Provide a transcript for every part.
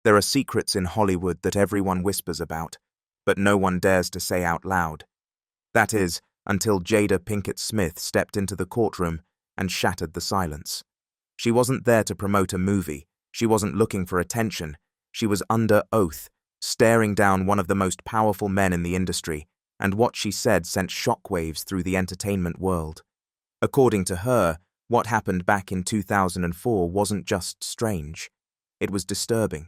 There are secrets in Hollywood that everyone whispers about, but no one dares to say out loud. That is, until Jada Pinkett Smith stepped into the courtroom and shattered the silence. She wasn't there to promote a movie. She wasn't looking for attention. She was under oath, staring down one of the most powerful men in the industry, and what she said sent shockwaves through the entertainment world. According to her, what happened back in 2004 wasn't just strange. It was disturbing.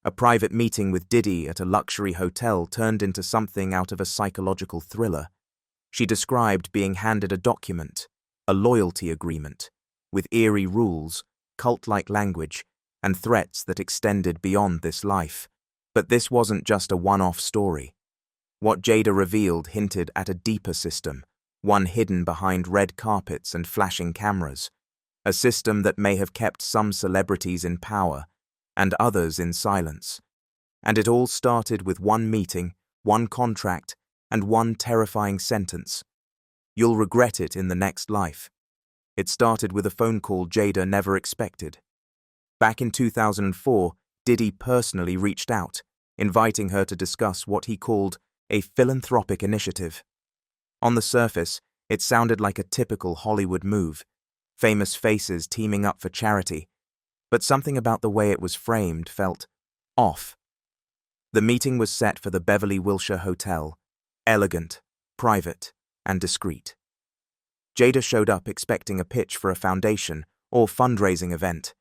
A private meeting with Diddy at a luxury hotel turned into something out of a psychological thriller. She described being handed a document, a loyalty agreement, with eerie rules, cult-like language, and threats that extended beyond this life. But this wasn't just a one-off story. What Jada revealed hinted at a deeper system, one hidden behind red carpets and flashing cameras, a system that may have kept some celebrities in power and others in silence. And it all started with one meeting, one contract, and one terrifying sentence. You'll regret it in the next life. It started with a phone call Jada never expected. Back in 2004, Diddy personally reached out, inviting her to discuss what he called a philanthropic initiative. On the surface, it sounded like a typical Hollywood move, famous faces teaming up for charity, but something about the way it was framed felt off. The meeting was set for the Beverly Wilshire Hotel, elegant, private, and discreet. Jada showed up expecting a pitch for a foundation or fundraising event.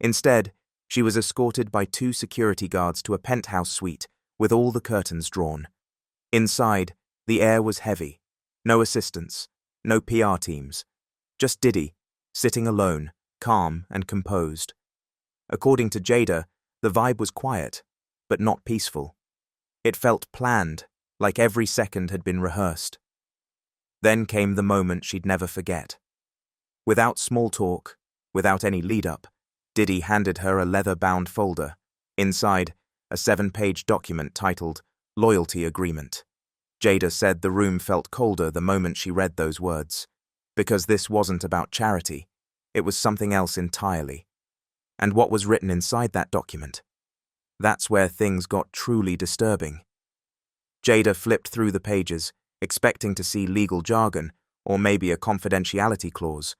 Instead, she was escorted by 2 security guards to a penthouse suite with all the curtains drawn. Inside, the air was heavy. No assistants, no PR teams. Just Diddy, sitting alone, calm and composed. According to Jada, the vibe was quiet, but not peaceful. It felt planned, like every second had been rehearsed. Then came the moment she'd never forget. Without small talk, without any lead-up, Diddy handed her a leather-bound folder. Inside, a 7-page document titled Loyalty Agreement. Jada said the room felt colder the moment she read those words, because this wasn't about charity. It was something else entirely. And what was written inside that document? That's where things got truly disturbing. Jada flipped through the pages, expecting to see legal jargon or maybe a confidentiality clause.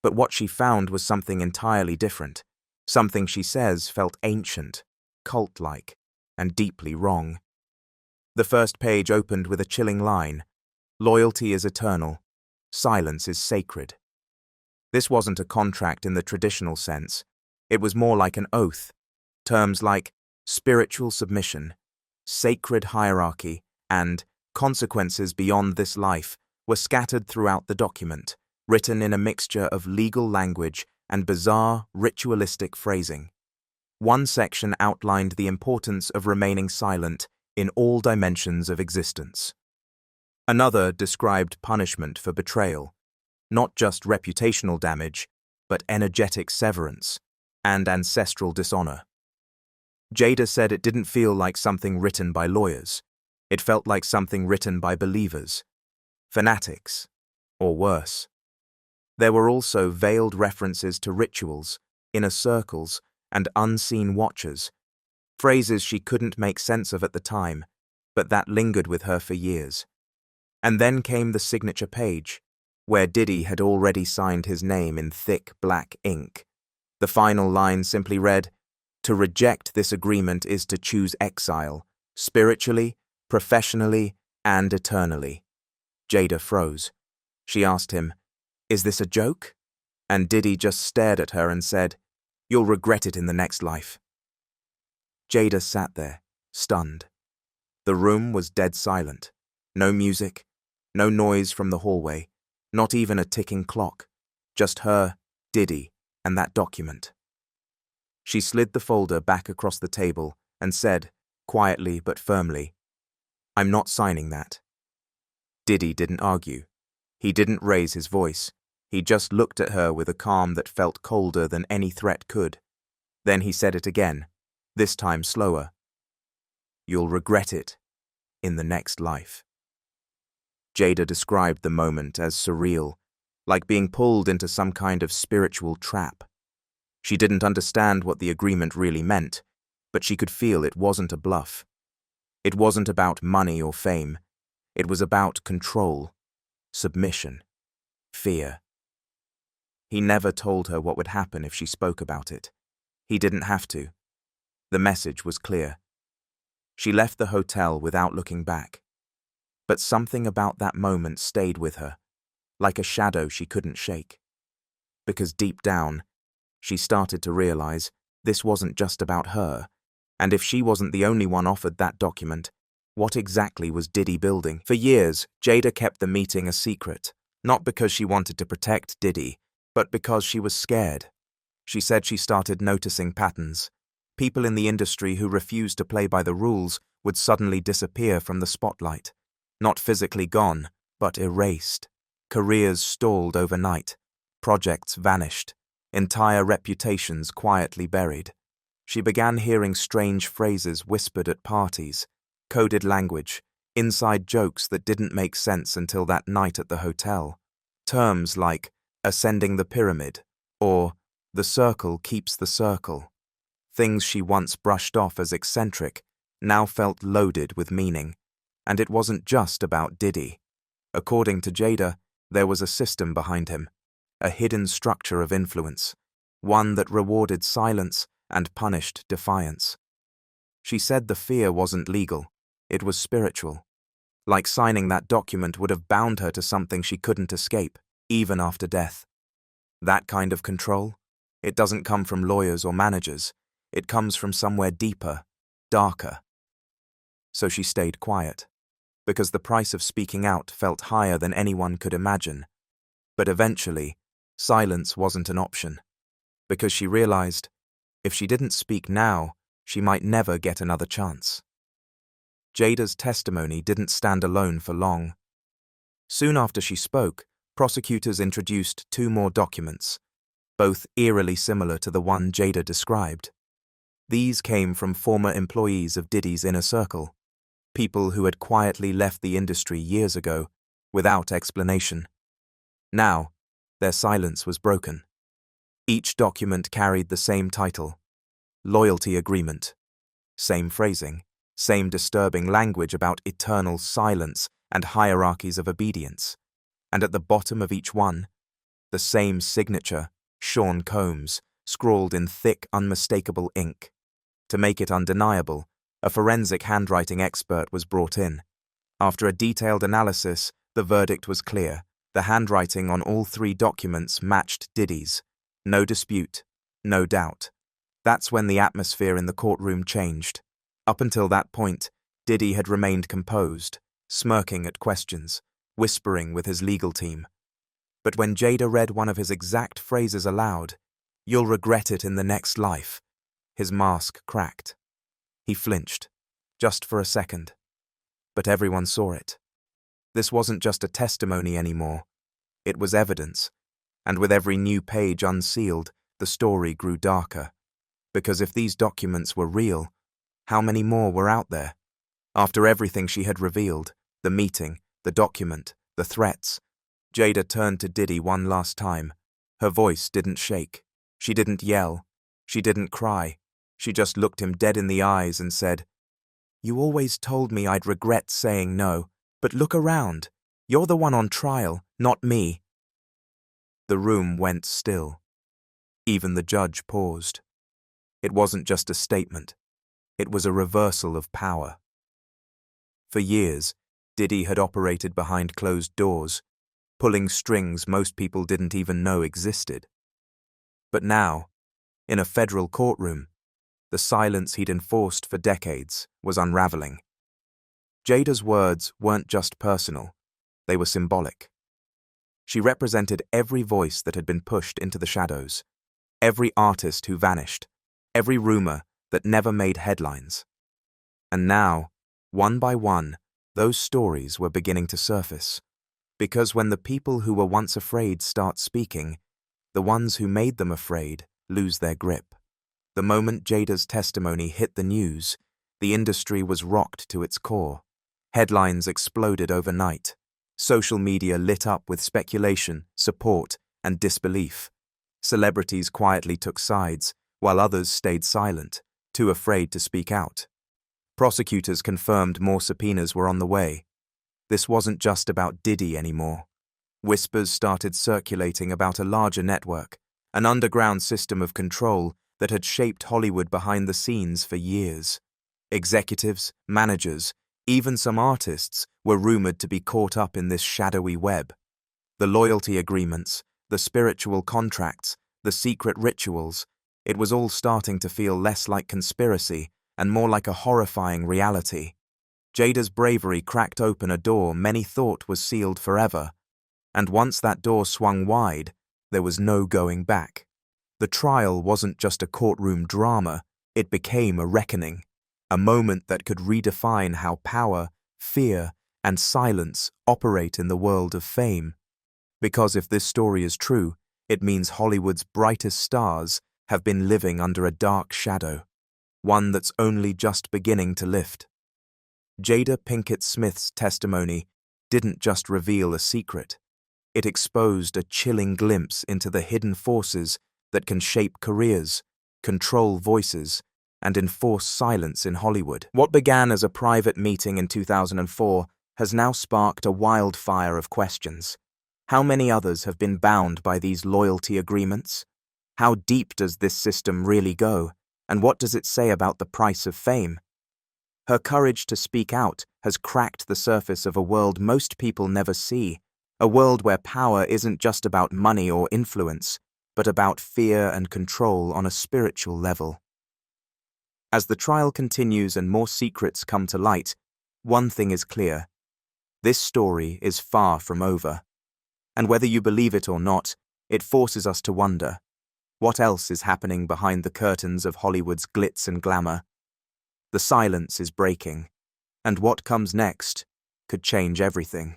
But what she found was something entirely different. Something she says felt ancient, cult-like, and deeply wrong. The first page opened with a chilling line: "Loyalty is eternal. Silence is sacred." This wasn't a contract in the traditional sense. It was more like an oath. Terms like spiritual submission, sacred hierarchy, and consequences beyond this life were scattered throughout the document, written in a mixture of legal language and bizarre, ritualistic phrasing. One section outlined the importance of remaining silent in all dimensions of existence. Another described punishment for betrayal, not just reputational damage, but energetic severance and ancestral dishonor. Jada said it didn't feel like something written by lawyers. It felt like something written by believers, fanatics, or worse. There were also veiled references to rituals, inner circles, and unseen watchers, phrases she couldn't make sense of at the time, but that lingered with her for years. And then came the signature page, where Diddy had already signed his name in thick black ink. The final line simply read, "To reject this agreement is to choose exile, spiritually, professionally, and eternally." Jada froze. She asked him, "Is this a joke?" And Diddy just stared at her and said, "You'll regret it in the next life." Jada sat there, stunned. The room was dead silent. No music, no noise from the hallway, not even a ticking clock. Just her, Diddy, and that document. She slid the folder back across the table and said, quietly but firmly, "I'm not signing that." Diddy didn't argue. He didn't raise his voice. He just looked at her with a calm that felt colder than any threat could. Then he said it again, this time slower. "You'll regret it in the next life." Jada described the moment as surreal, like being pulled into some kind of spiritual trap. She didn't understand what the agreement really meant. But she could feel it wasn't a bluff. It wasn't about money or fame. It was about control, submission, fear. He never told her what would happen if she spoke about it. He didn't have to. The message was clear. She left the hotel without looking back. But something about that moment stayed with her, like a shadow she couldn't shake. Because deep down, she started to realize this wasn't just about her, and if she wasn't the only one offered that document, what exactly was Diddy building? For years, Jada kept the meeting a secret, not because she wanted to protect Diddy, but because she was scared. She said she started noticing patterns. People in the industry who refused to play by the rules would suddenly disappear from the spotlight. Not physically gone, but erased. Careers stalled overnight. Projects vanished. Entire reputations quietly buried. She began hearing strange phrases whispered at parties, coded language, inside jokes that didn't make sense until that night at the hotel. Terms like ascending the pyramid or the circle keeps the circle. Things she once brushed off as eccentric now felt loaded with meaning. And it wasn't just about Diddy. According to Jada, there was a system behind him, a hidden structure of influence, one that rewarded silence and punished defiance. She said the fear wasn't legal, it was spiritual. Like signing that document would have bound her to something she couldn't escape, even after death. That kind of control, it doesn't come from lawyers or managers, it comes from somewhere deeper, darker. So she stayed quiet, because the price of speaking out felt higher than anyone could imagine. But eventually, silence wasn't an option, because she realized if she didn't speak now, she might never get another chance. Jada's testimony didn't stand alone for long. Soon after she spoke, prosecutors introduced 2 more documents, both eerily similar to the one Jada described. These came from former employees of Diddy's inner circle, people who had quietly left the industry years ago, without explanation. Now, their silence was broken. Each document carried the same title, Loyalty Agreement. Same phrasing, same disturbing language about eternal silence and hierarchies of obedience. And at the bottom of each one, the same signature, Sean Combs, scrawled in thick, unmistakable ink. To make it undeniable, a forensic handwriting expert was brought in. After a detailed analysis, the verdict was clear. The handwriting on all 3 documents matched Diddy's. No dispute, no doubt. That's when the atmosphere in the courtroom changed. Up until that point, Diddy had remained composed, smirking at questions, whispering with his legal team. But when Jada read one of his exact phrases aloud, "You'll regret it in the next life," his mask cracked. He flinched, just for a second. But everyone saw it. This wasn't just a testimony anymore. It was evidence. And with every new page unsealed, the story grew darker. Because if these documents were real, how many more were out there? After everything she had revealed, the meeting, the document, the threats, Jada turned to Diddy one last time. Her voice didn't shake. She didn't yell. She didn't cry. She just looked him dead in the eyes and said, "You always told me I'd regret saying no, but look around. You're the one on trial, not me." The room went still. Even the judge paused. It wasn't just a statement. It was a reversal of power. For years, Diddy had operated behind closed doors, pulling strings most people didn't even know existed. But now, in a federal courtroom, the silence he'd enforced for decades was unraveling. Jada's words weren't just personal, they were symbolic. She represented every voice that had been pushed into the shadows, every artist who vanished, every rumor that never made headlines. And now, one by one, those stories were beginning to surface. Because when the people who were once afraid start speaking, the ones who made them afraid lose their grip. The moment Jada's testimony hit the news, the industry was rocked to its core. Headlines exploded overnight. Social media lit up with speculation, support, and disbelief. Celebrities quietly took sides, while others stayed silent, too afraid to speak out. Prosecutors confirmed more subpoenas were on the way. This wasn't just about Diddy anymore. Whispers started circulating about a larger network, an underground system of control that had shaped Hollywood behind the scenes for years. Executives, managers, even some artists were rumored to be caught up in this shadowy web. The loyalty agreements, the spiritual contracts, the secret rituals, it was all starting to feel less like conspiracy and more like a horrifying reality. Jada's bravery cracked open a door many thought was sealed forever, and once that door swung wide, there was no going back. The trial wasn't just a courtroom drama, it became a reckoning, a moment that could redefine how power, fear, and silence operate in the world of fame. Because if this story is true, it means Hollywood's brightest stars have been living under a dark shadow, one that's only just beginning to lift. Jada Pinkett Smith's testimony didn't just reveal a secret. It exposed a chilling glimpse into the hidden forces that can shape careers, control voices, and enforce silence in Hollywood. What began as a private meeting in 2004 has now sparked a wildfire of questions. How many others have been bound by these loyalty agreements? How deep does this system really go, and what does it say about the price of fame? Her courage to speak out has cracked the surface of a world most people never see, a world where power isn't just about money or influence, but about fear and control on a spiritual level. As the trial continues and more secrets come to light, one thing is clear. This story is far from over. And whether you believe it or not, it forces us to wonder, what else is happening behind the curtains of Hollywood's glitz and glamour? The silence is breaking, and what comes next could change everything.